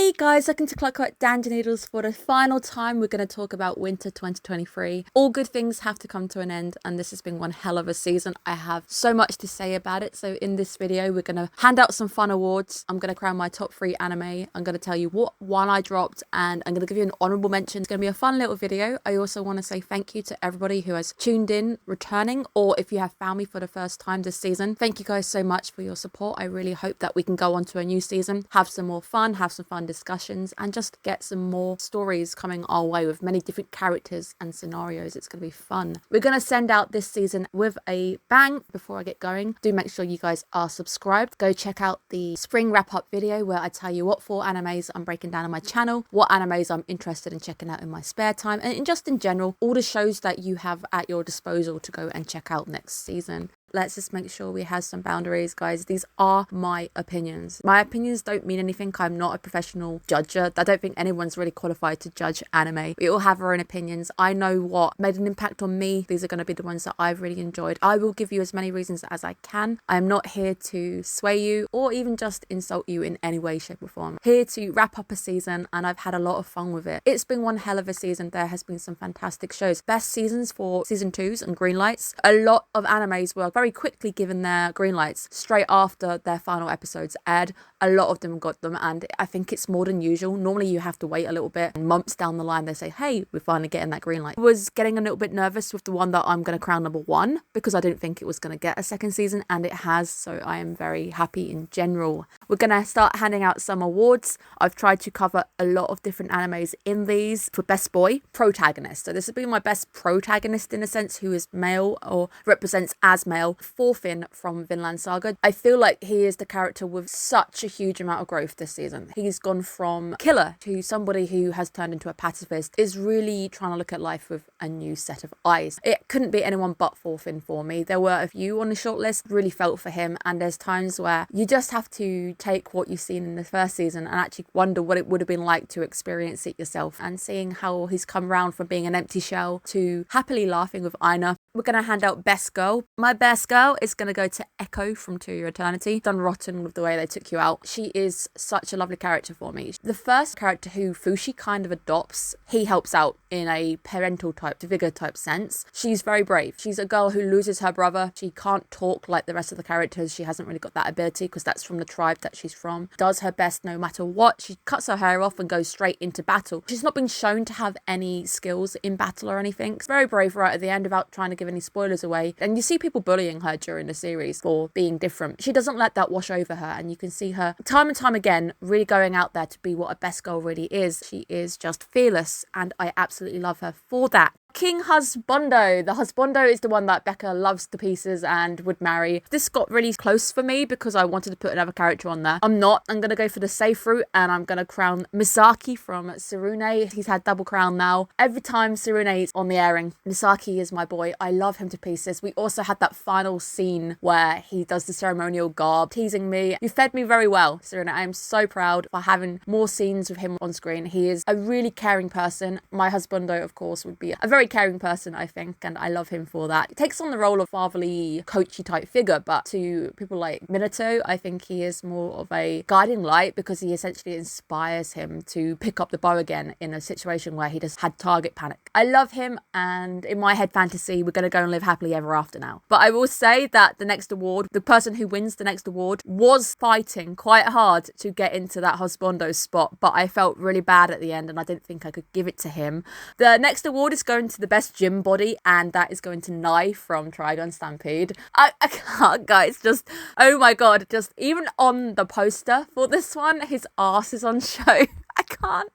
Hey guys, welcome to Clockwork Noodles. For the final time, we're going to talk about winter 2023. All good things have to come to an end, and this has been one hell of a season. I have so much to say about it. So in this video, we're going to hand out some fun awards. I'm going to crown my top 3 anime. I'm going to tell you what one I dropped, and I'm going to give you an honorable mention. It's going to be a fun little video. I also want to say thank you to everybody who has tuned in, returning, or if you have found me for the first time this season. Thank you guys so much for your support. I really hope that we can go on to a new season, have some more fun, have some fun discussions, and just get some more stories coming our way with many different characters and scenarios. It's going to be fun. We're going to send out this season with a bang. Before I get going, do make sure you guys are subscribed. Go check out the spring wrap-up video where I tell you what 4 animes I'm breaking down on my channel, what animes I'm interested in checking out in my spare time, and just in general, all the shows that you have at your disposal to go and check out next season. Let's just make sure we have some boundaries, guys. These are my opinions. My opinions don't mean anything. I'm not a professional judger. I don't think anyone's really qualified to judge anime. We all have our own opinions. I know what made an impact on me. These are going to be the ones that I've really enjoyed. I will give you as many reasons as I can. I am not here to sway you or even just insult you in any way, shape or form. Here to wrap up a season, and I've had a lot of fun with it. It's been one hell of a season. There has been some fantastic shows. Best seasons for season 2s and green lights. A lot of animes were very quickly given their green lights straight after their final episodes aired. A lot of them got them, and I think it's more than usual. Normally you have to wait a little bit. Months down the line they say, hey, we're finally getting that green light. I was getting a little bit nervous with the one that I'm going to crown number 1 because I didn't think it was going to get a second season, and it has, so I am very happy in general. We're going to start handing out some awards. I've tried to cover a lot of different animes in these. For best boy, protagonist. So this has been my best protagonist in a sense, who is male or represents as male. Thorfinn from Vinland Saga. I feel like he is the character with such a huge amount of growth this season. He's gone from killer to somebody who has turned into a pacifist, is really trying to look at life with a new set of eyes. It couldn't be anyone but Thorfinn for me. There were a few on the shortlist, really felt for him, and there's times where you just have to take what you've seen in the first season and actually wonder what it would have been like to experience it yourself, and seeing how he's come around from being an empty shell to happily laughing with Aina. We're going to hand out best girl. My best girl is going to go to Echo from To Your Eternity. Done rotten with the way they took you out. She is such a lovely character for me. The first character who Fushi kind of adopts, he helps out in a parental type, figure type sense. She's very brave. She's a girl who loses her brother. She can't talk like the rest of the characters. She hasn't really got that ability because that's from the tribe that she's from. Does her best no matter what. She cuts her hair off and goes straight into battle. She's not been shown to have any skills in battle or anything. It's very brave right at the end without trying to give any spoilers away. And you see people bullying her during the series for being different. She doesn't let that wash over her, and you can see her time and time again really going out there to be what a best girl really is. She is just fearless, and I absolutely love her for that. King Husbando. The Husbando is the one that Becca loves to pieces and would marry. This got really close for me because I wanted to put another character on there. I'm not. I'm going to go for the safe route, and I'm going to crown Misaki from Tsurune. He's had double crown now. Every time Tsurune is on the airing, Misaki is my boy. I love him to pieces. We also had that final scene where he does the ceremonial garb, teasing me. You fed me very well, Tsurune. I am so proud for having more scenes with him on screen. He is a really caring person. My Husbando, of course, would be a very caring person, I think, and I love him for that. He takes on the role of fatherly, coachy type figure, but to people like Minato, I think he is more of a guiding light because he essentially inspires him to pick up the bow again in a situation where he just had target panic. I love him, and in my head fantasy, we're going to go and live happily ever after now. But I will say that the next award, the person who wins the next award was fighting quite hard to get into that Husbando spot, but I felt really bad at the end and I didn't think I could give it to him. The next award is going to the best gym body, and that is going to Nai from Trigun Stampede. I can't, guys, just, oh my god, just even on the poster for this one, his ass is on show. I can't.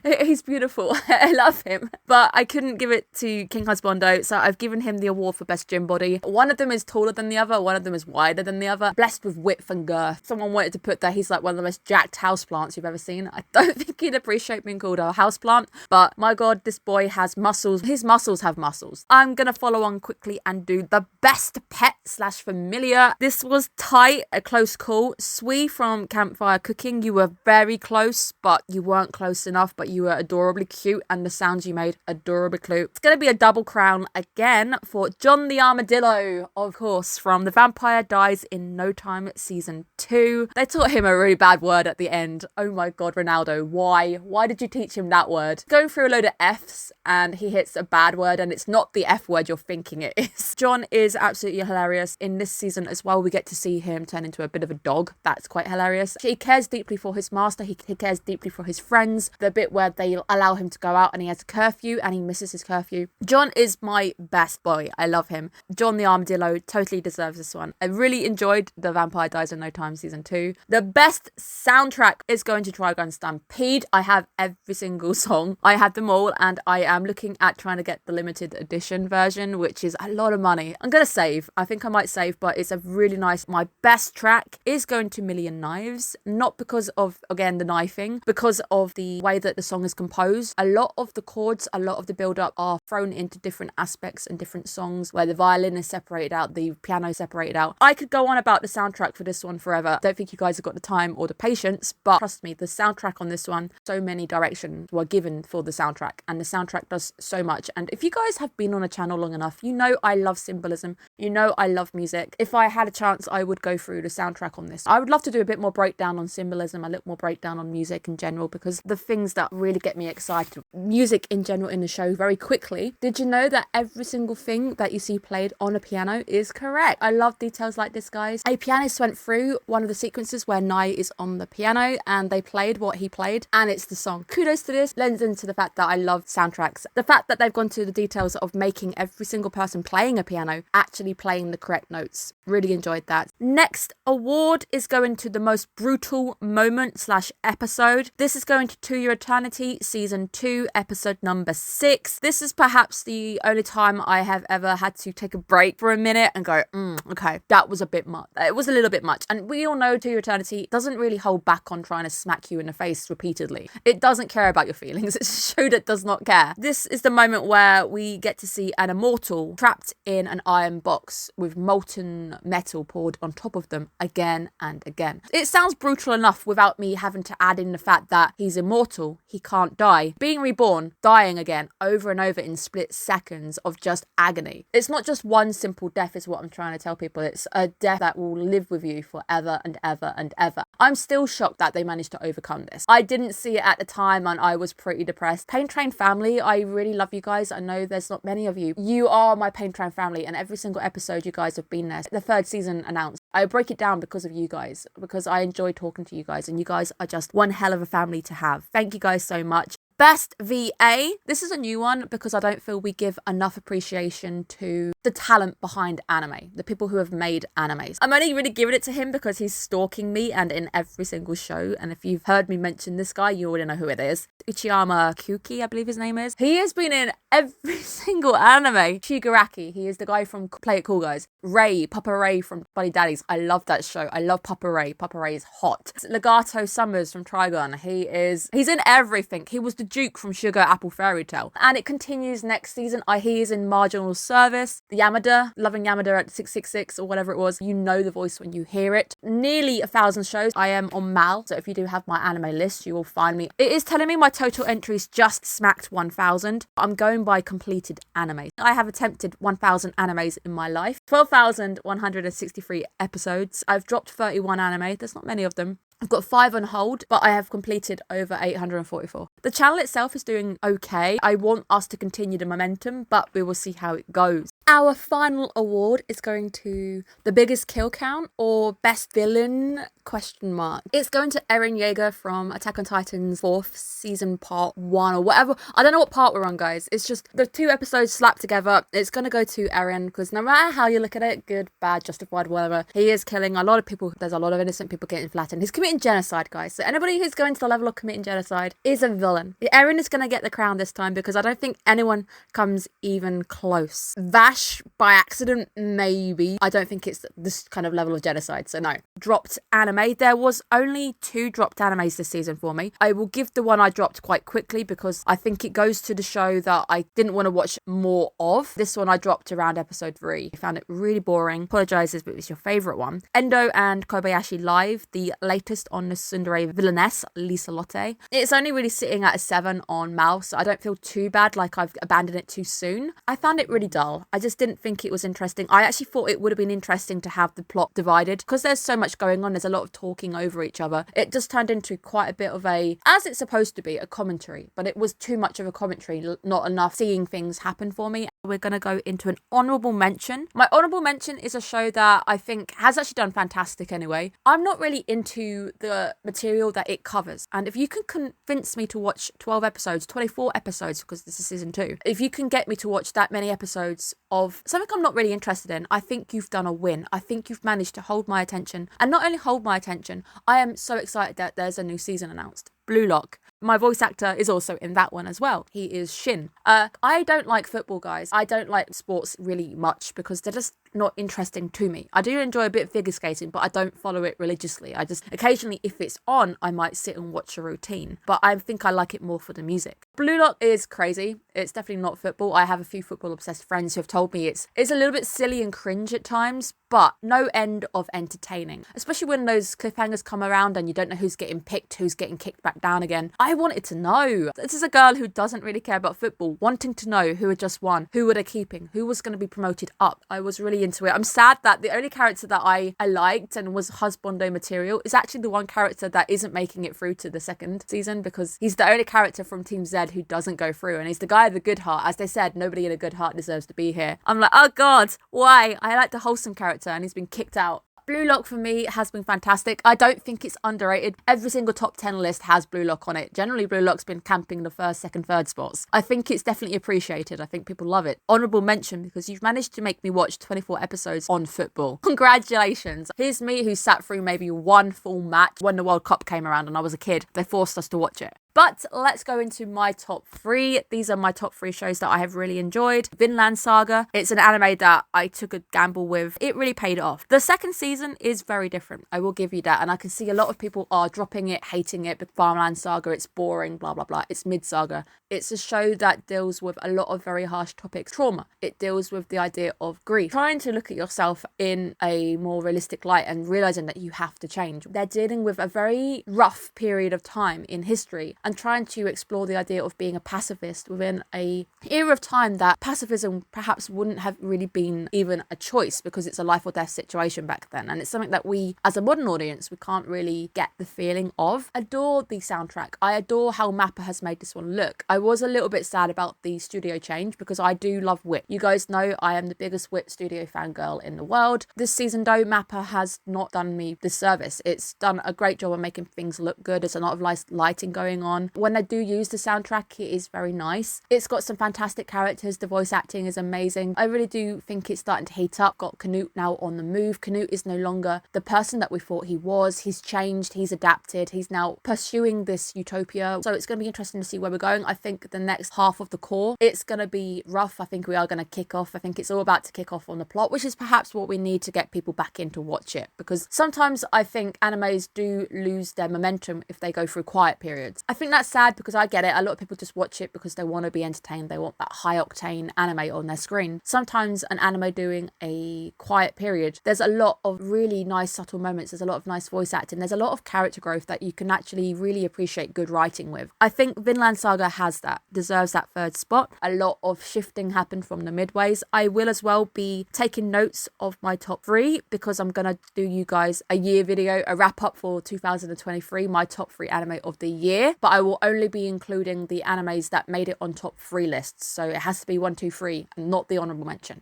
He's beautiful. I love him. But I couldn't give it to King Husbando, so I've given him the award for best gym body. One of them is taller than the other, one of them is wider than the other. Blessed with width and girth. Someone wanted to put that he's like one of the most jacked houseplants you've ever seen. I don't think he'd appreciate being called a houseplant, but my god, this boy has muscles. His muscles have muscles. I'm gonna follow on quickly and do the best pet / familiar. This was tight, a close call. Sui from Campfire Cooking, you were very close, but you weren't close enough, but but you were adorably cute and the sounds you made adorably cute. It's going to be a double crown again for John the Armadillo, of course, from The Vampire Dies in No Time season 2. They taught him a really bad word at the end. Oh my god, Ronaldo, why? Why did you teach him that word? Going through a load of F's and he hits a bad word and it's not the F word you're thinking it is. John is absolutely hilarious. In this season as well, we get to see him turn into a bit of a dog. That's quite hilarious. He cares deeply for his master. He cares deeply for his friends. The bit where they allow him to go out and he has a curfew and he misses his curfew. John is my best boy. I love him. John the Armadillo totally deserves this one. I really enjoyed The Vampire Dies in No Time season 2. The best soundtrack is going to Trigun Stampede. I have every single song. I have them all and I am looking at trying to get the limited edition version, which is a lot of money. I'm going to save. I think I might save, but it's a really nice. My best track is going to Million Knives, not because of, again, the knifing, because of the way that the song is composed. A lot of the chords, a lot of the build-up are thrown into different aspects and different songs where the violin is separated out, the piano is separated out. I could go on about the soundtrack for this one forever. Don't think you guys have got the time or the patience, but trust me, the soundtrack on this one, so many directions were given for the soundtrack, and the soundtrack does so much. And if you guys have been on a channel long enough, you know I love symbolism, you know I love music. If I had a chance, I would go through the soundtrack on this. I would love to do a bit more breakdown on symbolism, a little more breakdown on music in general, because the things that really get me excited, music in general in the show. Very quickly, did you know that every single thing that you see played on a piano is correct? I love details like this, guys. A pianist went through one of the sequences where Nye is on the piano and they played what he played, and it's the song. Kudos to this. Lends into the fact that I love soundtracks. The fact that they've gone to the details of making every single person playing a piano actually playing the correct notes. Really enjoyed that. Next award is going to the most brutal moment / episode. This is going to Your Eternity season 2 episode number 6. This is perhaps the only time I have ever had to take a break for a minute and go, okay, that was a bit much. It was a little bit much. And we all know To Your Eternity doesn't really hold back on trying to smack you in the face repeatedly. It doesn't care about your feelings. It's a show that does not care. This is the moment where we get to see an immortal trapped in an iron box with molten metal poured on top of them again and again. It sounds brutal enough without me having to add in the fact that he's immortal, he can't die. Being reborn, dying again over and over in split seconds of just agony. It's not just one simple death is what I'm trying to tell people. It's a death that will live with you forever and ever and ever. I'm still shocked that they managed to overcome this. I didn't see it at the time and I was pretty depressed. Pain Train family, I really love you guys. I know there's not many of you. You are my Pain Train family and every single episode you guys have been there. The 3rd season announced. I break it down because of you guys, because I enjoy talking to you guys and you guys are just one hell of a family to have. Thank you guys so much. Best VA. This is a new one because I don't feel we give enough appreciation to the talent behind anime, the people who have made animes. I'm only really giving it to him because he's stalking me and in every single show. And if you've heard me mention this guy, you already know who it is. Uchiyama Kuki, I believe his name is. He has been in every single anime. Shigaraki, he is the guy from Play It Cool, guys. Ray, Papa Ray from Buddy Daddies. I love that show. I love Papa Ray. Papa Ray is hot. Legato Summers from Trigun. He's in everything. He was the Duke from Sugar Apple Fairy Tale. And it continues next season. He is in Marginal Service. The Yamada, Loving Yamada at 666 or whatever it was. You know the voice when you hear it. Nearly 1,000 shows. I am on Mal, so if you do have my anime list, you will find me. It is telling me my total entries just smacked 1,000. I'm going by completed anime. I have attempted 1,000 animes in my life. 12,163 episodes. I've dropped 31 anime. There's not many of them. I've got 5 on hold, but I have completed over 844. The channel itself is doing okay. I want us to continue the momentum, but we will see how it goes. Our final award is going to the biggest kill count or best villain ? It's going to Eren Yeager from Attack on Titan's 4th season part 1 or whatever. I don't know what part we're on, guys. It's just the 2 episodes slapped together. It's going to go to Eren because no matter how you look at it, good, bad, justified, whatever, he is killing a lot of people. There's a lot of innocent people getting flattened. He's committing genocide, guys. So anybody who's going to the level of committing genocide is a villain. Eren is going to get the crown this time because I don't think anyone comes even close. Vash by accident, maybe. I don't think it's this kind of level of genocide, so no. Dropped anime. There was only 2 dropped animes this season for me. I will give the one I dropped quite quickly because I think it goes to the show that I didn't want to watch more of. This one I dropped around episode 3. I found it really boring. Apologizes, but it was your favorite one. Endo and Kobayashi Live, the latest latest on the tsundere villainess, Lisa Lotte. It's only really sitting at a 7 on Mouse, so I don't feel too bad like I've abandoned it too soon. I found it really dull. I just didn't think it was interesting. I actually thought it would have been interesting to have the plot divided because there's so much going on. There's a lot of talking over each other. It just turned into quite a bit of a, as it's supposed to be, a commentary, but it was too much of a commentary, not enough seeing things happen for me. We're going to go into an honourable mention. My honourable mention is a show that I think has actually done fantastic anyway. I'm not really into the material that it covers. And if you can convince me to watch 12 episodes, 24 episodes, because this is season 2, if you can get me to watch that many episodes of something I'm not really interested in, I think you've done a win. I think you've managed to hold my attention. And not only hold my attention, I am so excited that there's a new season announced. Blue Lock. My voice actor is also in that one as well. He is Shin. I don't like football, guys. I don't like sports really much because they're just not interesting to me. I do enjoy a bit of figure skating, but I don't follow it religiously. I just occasionally, if it's on, I might sit and watch a routine, but I think I like it more for the music. Blue Lock is crazy. It's definitely not football. I have a few football obsessed friends who have told me it's a little bit silly and cringe at times, but no end of entertaining, especially when those cliffhangers come around and you don't know who's getting picked, who's getting kicked back down again. I wanted to know. This is a girl who doesn't really care about football, wanting to know who had just won, who were they keeping, who was going to be promoted up. I was really into it. I'm sad that the only character that I liked and was husbando material is actually the one character that isn't making it through to the second season, because he's the only character from Team Z who doesn't go through, and he's the guy of the good heart. As they said, nobody in a good heart deserves to be here. I'm like, oh god, why? I like the wholesome character and he's been kicked out. Blue Lock for me has been fantastic. I don't think it's underrated. Every single top 10 list has Blue Lock on it. Generally, Blue Lock's been camping the first, second, third spots. I think it's definitely appreciated. I think people love it. Honourable mention because you've managed to make me watch 24 episodes on football. Congratulations. Here's me who sat through maybe one full match when the World Cup came around and I was a kid. They forced us to watch it. But let's go into my top 3. These are my top 3 shows that I have really enjoyed. Vinland Saga. It's an anime that I took a gamble with. It really paid off. The second season is very different. I will give you that. And I can see a lot of people are dropping it, hating it. Farmland Saga, it's boring, blah, blah, blah. It's mid-saga. It's a show that deals with a lot of very harsh topics. Trauma. It deals with the idea of grief. Trying to look at yourself in a more realistic light and realising that you have to change. They're dealing with a very rough period of time in history and trying to explore the idea of being a pacifist within a era of time that pacifism perhaps wouldn't have really been even a choice because it's a life or death situation back then. And it's something that we, as a modern audience, we can't really get the feeling of. Adore the soundtrack. I adore how Mappa has made this one look. I was a little bit sad about the studio change because I do love Whip. You guys know I am the biggest Whip studio fangirl in the world. This season though, Mappa has not done me this service. It's done a great job of making things look good. There's a lot of nice lighting going on. When they do use the soundtrack, it is very nice. It's got some fantastic characters. The voice acting is amazing. I really do think it's starting to heat up. Got Canute now on the move. Canute is no longer the person that we thought he was. He's changed. He's adapted. He's now pursuing this utopia. So it's going to be interesting to see where we're going. I think the next half of the core, it's going to be rough. I think we are going to kick off. I think it's all about to kick off on the plot, which is perhaps what we need to get people back in to watch it. Because sometimes I think animes do lose their momentum if they go through quiet periods. I think that's sad because I get it. A lot of people just watch it because they want to be entertained. They want that high octane anime on their screen. Sometimes an anime doing a quiet period, there's a lot of really nice subtle moments. There's a lot of nice voice acting. There's a lot of character growth that you can actually really appreciate good writing with. I think Vinland Saga has that, deserves that third spot. A lot of shifting happened from the midways. I will as well be taking notes of my top 3 because I'm going to do you guys a year video, a wrap up for 2023, my top 3 anime of the year. But I will only be including the animes that made it on top 3 lists. So it has to be 1, 2, 3 and not the honourable mention.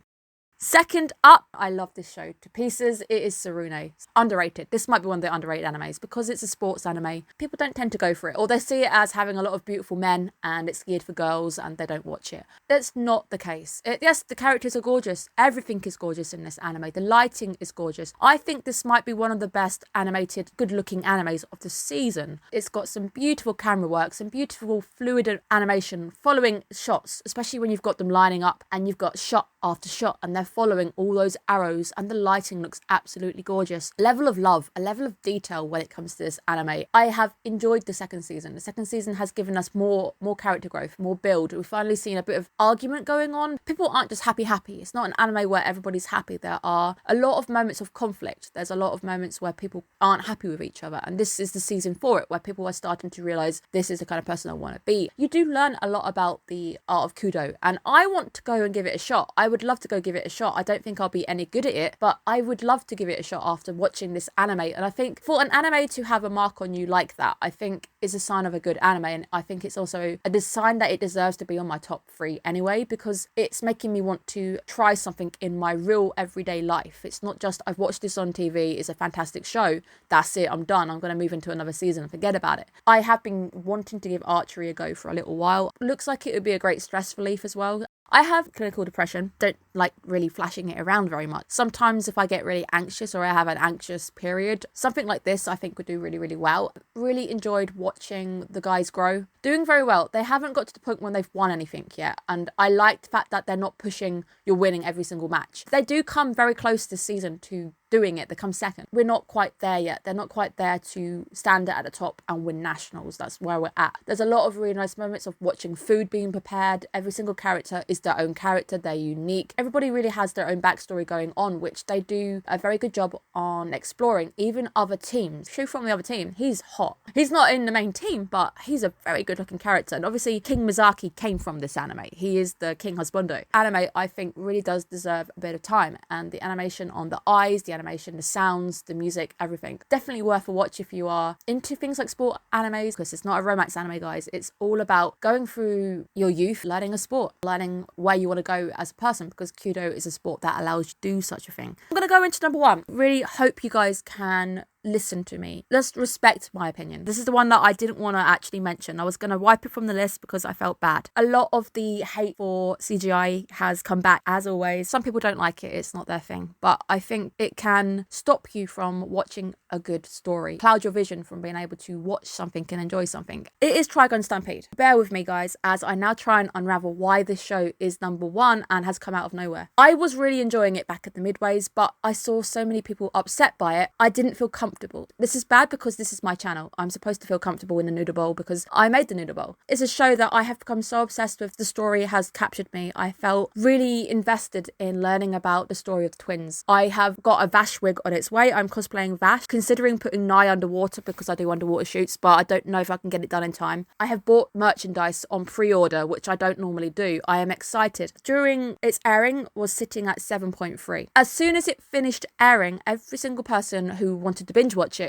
Second up, I love this show to pieces. It is Sarune. It's underrated. This might be one of the underrated animes because it's a sports anime. People don't tend to go for it, or they see it as having a lot of beautiful men and it's geared for girls and they don't watch it. That's not the case. Yes, the characters are gorgeous. Everything is gorgeous in this anime. The lighting is gorgeous. I think this might be one of the best animated, good-looking animes of the season. It's got some beautiful camera work, some beautiful fluid animation following shots, especially when you've got them lining up and you've got shot after shot, and they're following all those arrows, and the lighting looks absolutely gorgeous. A level of love, a level of detail when it comes to this anime. I have enjoyed the second season. The second season has given us more character growth, more build. We've finally seen a bit of argument going on. People aren't just happy. It's not an anime where everybody's happy. There are a lot of moments of conflict. There's a lot of moments where people aren't happy with each other, and this is the season for it, where people are starting to realize this is the kind of person I want to be. You do learn a lot about the art of kudo, and I want to go and give it a shot. I would love to go give it a shot. I don't think I'll be any good at it, but I would love to give it a shot after watching this anime. And I think for an anime to have a mark on you like that, I think is a sign of a good anime, and I think it's also a sign that it deserves to be on my top 3 anyway, because it's making me want to try something in my real everyday life. It's not just I've watched this on TV, it's a fantastic show, that's it, I'm done, I'm going to move into another season and forget about it. I have been wanting to give archery a go for a little while. Looks like it would be a great stress relief as well. I have clinical depression, don't like really flashing it around very much. Sometimes if I get really anxious or I have an anxious period, something like this I think would do really, really well. Really enjoyed watching the guys grow. Doing very well. They haven't got to the point when they've won anything yet, and I like the fact that they're not pushing you're winning every single match. They do come very close this season to doing it. They come second. We're not quite there yet. They're not quite there to stand at the top and win nationals. That's where we're at. There's a lot of really nice moments of watching food being prepared. Every single character is their own character. They're unique. Everybody really has their own backstory going on, which they do a very good job on exploring. Even other teams. Shu from the other team, he's hot. He's not in the main team, but he's a very good looking character. And obviously King Mizaki came from this anime. He is the King Husbando. Anime, I think, really does deserve a bit of time. And the animation on the eyes, the animation, the sounds, the music, everything. Definitely worth a watch if you are into things like sport animes, because it's not a romance anime, guys. It's all about going through your youth, learning a sport, learning where you want to go as a person, because kudo is a sport that allows you to do such a thing. I'm going to go into number 1. Really hope you guys can listen to me. Just respect my opinion. This is the one that I didn't want to actually mention. I was going to wipe it from the list because I felt bad. A lot of the hate for CGI has come back, as always. Some people don't like it. It's not their thing. But I think it can stop you from watching a good story. Cloud your vision from being able to watch something and enjoy something. It is Trigun Stampede. Bear with me, guys, as I now try and unravel why this show is number 1 and has come out of nowhere. I was really enjoying it back at the midways, but I saw so many people upset by it. I didn't feel comfortable. This is bad because this is my channel. I'm supposed to feel comfortable in the Noodle Bowl because I made the Noodle Bowl. It's a show that I have become so obsessed with. The story has captured me. I felt really invested in learning about the story of the twins. I have got a Vash wig on its way. I'm cosplaying Vash, considering putting Nye underwater because I do underwater shoots, but I don't know if I can get it done in time. I have bought merchandise on pre-order, which I don't normally do. I am excited. During its airing, was sitting at 7.3. As soon as it finished airing, every single person who wanted to binge watched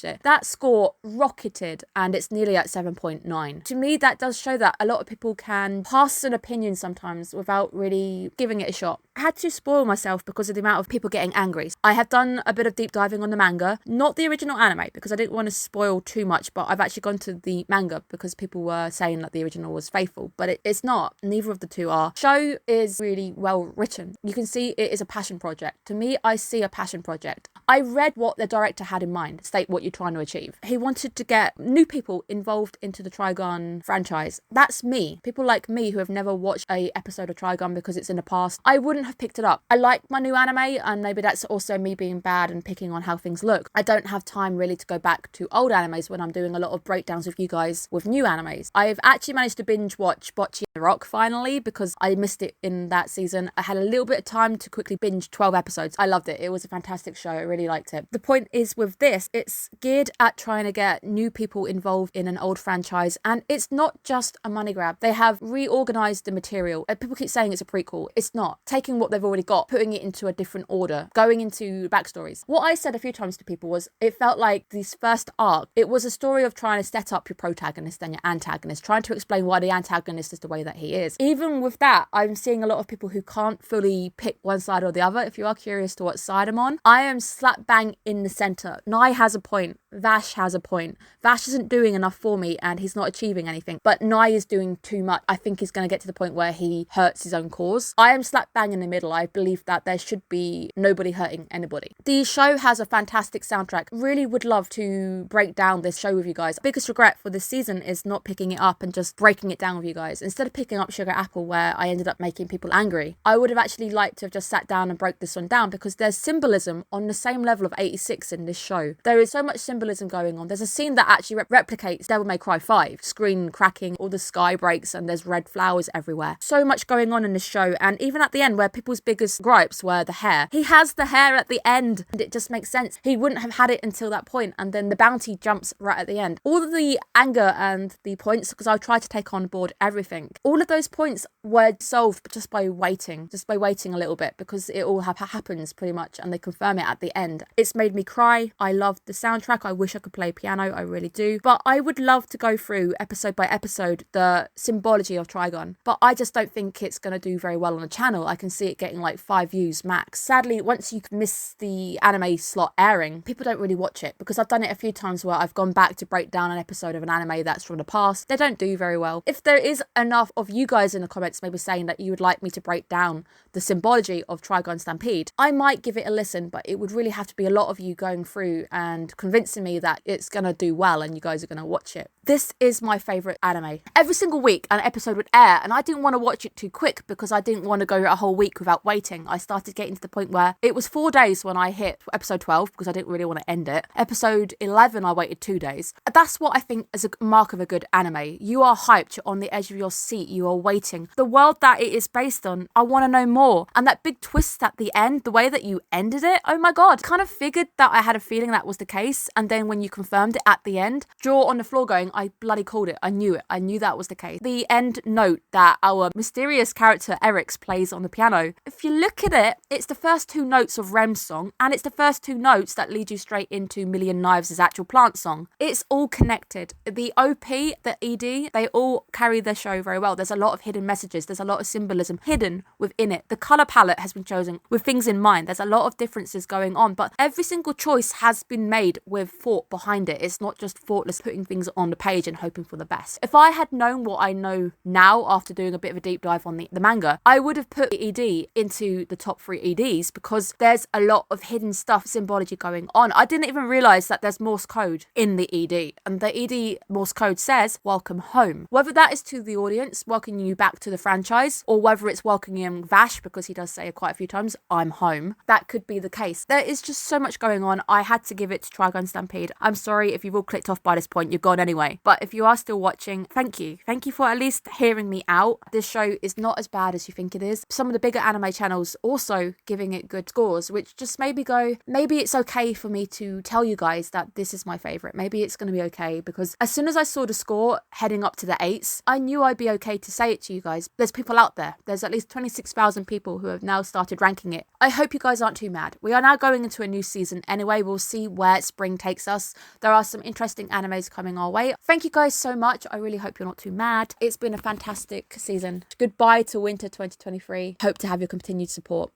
it. That score rocketed and it's nearly at 7.9. To me, that does show that a lot of people can pass an opinion sometimes without really giving it a shot. I had to spoil myself because of the amount of people getting angry. I have done a bit of deep diving on the manga, not the original anime because I didn't want to spoil too much, but I've actually gone to the manga because people were saying that the original was faithful, but it's not. Neither of the two are. Show is really well written. You can see it is a passion project. To me, I see a passion project. I read what the director had in mind, state what you're trying to achieve. He wanted to get new people involved into the Trigun franchise. That's me. People like me who have never watched a episode of Trigun because it's in the past. I wouldn't have picked it up. I like my new anime, and maybe that's also me being bad and picking on how things look. I don't have time really to go back to old animes when I'm doing a lot of breakdowns with you guys with new animes. I've actually managed to binge watch Bocchi and the Rock finally because I missed it in that season. I had a little bit of time to quickly binge 12 episodes. I loved it. It was a fantastic show. I really liked it. The point is with this, it's geared at trying to get new people involved in an old franchise, and it's not just a money grab. They have reorganized the material. People keep saying it's a prequel. It's not. Taking what they've already got, putting it into a different order, going into backstories. What I said a few times to people was it felt like this first arc, it was a story of trying to set up your protagonist and your antagonist, trying to explain why the antagonist is the way that he is. Even with that, I'm seeing a lot of people who can't fully pick one side or the other. If you are curious to what side I'm on, I am slap bang in the center. Nai has a point. Vash has a point. Vash isn't doing enough for me and he's not achieving anything. But Nai is doing too much. I think he's going to get to the point where he hurts his own cause. I am slap bang in the middle. I believe that there should be nobody hurting anybody. The show has a fantastic soundtrack. Really would love to break down this show with you guys. Biggest regret for this season is not picking it up and just breaking it down with you guys. Instead of picking up Sugar Apple, where I ended up making people angry, I would have actually liked to have just sat down and broke this one down, because there's symbolism on the same level of 86 in this show. There is so much symbolism going on. There's a scene that actually replicates Devil May Cry 5. Screen cracking, all the sky breaks and there's red flowers everywhere. So much going on in this show. And even at the end, where people's biggest gripes were the hair, he has the hair at the end and it just makes sense. He wouldn't have had it until that point, and then the bounty jumps right at the end. All of the anger and the points, because I tried to take on board everything, all of those points were solved just by waiting a little bit, because it all happens pretty much and they confirm it at the end. It's made me cry. I loved the soundtrack. I wish I could play piano, I really do. But I would love to go through episode by episode the symbology of Trigon, but I just don't think it's going to do very well on the channel. I can see it getting like 5 views max. Sadly, once you miss the anime slot airing, people don't really watch it, because I've done it a few times where I've gone back to break down an episode of an anime that's from the past. They don't do very well. If there is enough of you guys in the comments maybe saying that you would like me to break down the symbology of Trigon Stampede, I might give it a listen, but it would really have to be a lot of you going through and convincing me that it's going to do well and you guys are going to watch it. This is my favourite anime. Every single week an episode would air, and I didn't want to watch it too quick because I didn't want to go a whole week without waiting. I started getting to the point where it was 4 days when I hit episode 12, because I didn't really want to end it. Episode 11 I waited 2 days. That's what I think is a mark of a good anime. You are hyped, you're on the edge of your seat, you are waiting. The world that it is based on, I want to know more. And that big twist at the end, the way that you ended it, oh my god. Kind of figured that I had a feeling that was the case, and then when you confirmed it at the end, jaw on the floor going, I bloody called it. I knew it. I knew that was the case. The end note that our mysterious character Eric's plays on the piano, if you look at it, it's the first 2 notes of Rem's song, and it's the first 2 notes that lead you straight into Million Knives' actual Plant song. It's all connected. The OP, the ED, they all carry the show very well. There's a lot of hidden messages. There's a lot of symbolism hidden within it. The colour palette has been chosen with things in mind. There's a lot of differences going on, but every single choice has been made with thought behind it. It's not just thoughtless putting things on the page and hoping for the best. If I had known what I know now after doing a bit of a deep dive on the manga, I would have put ED into the top 3 EDs, because there's a lot of hidden stuff, symbology going on. I didn't even realise that there's Morse code in the ED, and the ED Morse code says welcome home. Whether that is to the audience welcoming you back to the franchise, or whether it's welcoming Vash, because he does say quite a few times I'm home, that could be the case. There is just so much going on. I had to give it to Trigon Stampede. I'm sorry if you've all clicked off by this point, you're gone anyway, but if you are still watching, thank you for at least hearing me out. This show is not as bad as you think it is. Some of the bigger anime channels also giving it good scores, which just made me go, maybe it's okay for me to tell you guys that this is my favourite. Maybe it's going to be okay, because as soon as I saw the score heading up to the 8s, I knew I'd be okay to say it to you guys. There's people out there. There's at least 26,000 people who have now started ranking it. I hope you guys aren't too mad. We are now going into a new season anyway. We'll see where spring takes us. There are some interesting animes coming our way. Thank you guys so much. I really hope you're not too mad. It's been a fantastic season. Goodbye to winter 2023. Hope to have your continued support.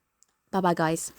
Bye bye guys.